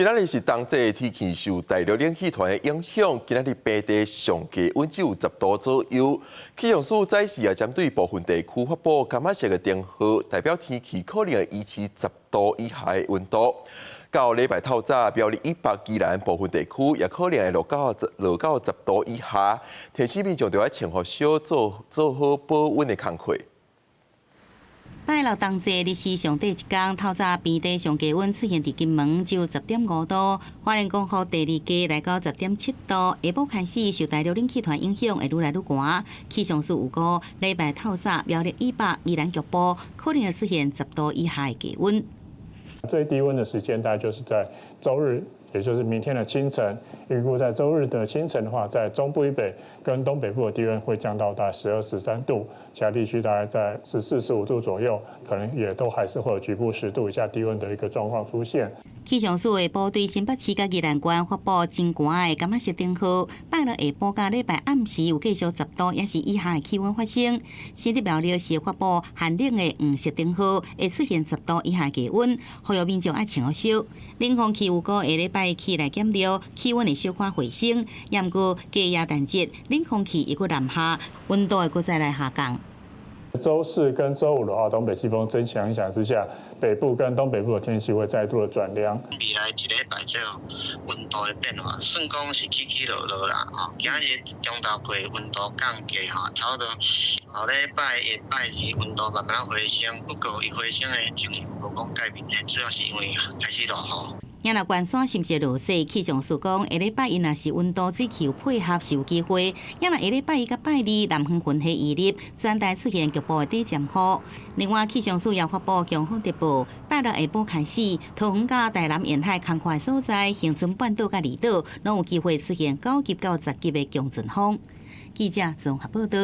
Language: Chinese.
今仔日是冬季的天气，受大陆冷气团的影响，今仔日平地上低温只有10度左右。气象署早时也针对部分地区发布柑仔色的灯号，代表天气可能会维持10度以下的温度。到礼拜透早，苗栗以北宜兰部分地区也可能会落到10度以下，提醒民众要穿好小做好保温的工课。拜六冬季日时上第一天，透早平地上低温出现伫金门，只有10.5度；花莲光复第二低来到10.7度。下晡开始受大陆冷气团影响，会愈来愈寒。气象署预估，礼拜透早苗栗以北宜兰局部可能会出现10度以下的低温。最低温的时间大概就是在周日，也就是明天的清晨。预估在周日的清晨的话，在中部以北跟东北部的低温会降到大概12、13度，其他地区大概在14、15度左右，可能也都还是会有局部10度以下低温的一个状况出现。气象署下晡对新北市甲宜兰县发布真寒的柑仔色灯号，拜六下晡甲礼拜暗时有继续10度也是以下的气温发生。新竹苗栗是发布寒冷的黄色灯号，会出现10度以下低温，呼吁民众爱穿好少。冷空气预估下礼拜起来减弱，气温会小可回升，也毋过假夜淡季冷空气会搁南下，温度会搁再来下降。周四跟周五的话，东北季风增强影响之下，北部跟东北部的天气会再度的转凉。未来一礼拜这温度的变化，算讲是起起落落啦。今日中昼过温度降低差不多后礼拜下拜二温度慢慢回升，不过伊回升的情形无讲改变的，主要是因为开始落雨。也若关山是毋是落雪？气象署讲，下礼拜一若是温度水气有配合，是有机会。也若下礼拜一甲拜二南方云系移入，全台出现局部的短暂雨。另外，气象署也发布强风特报，拜六下晡开始，桃园甲台南沿海空旷所在，恒春半岛甲离岛，拢有机会出现9级到10级的强阵风。记者综合报道。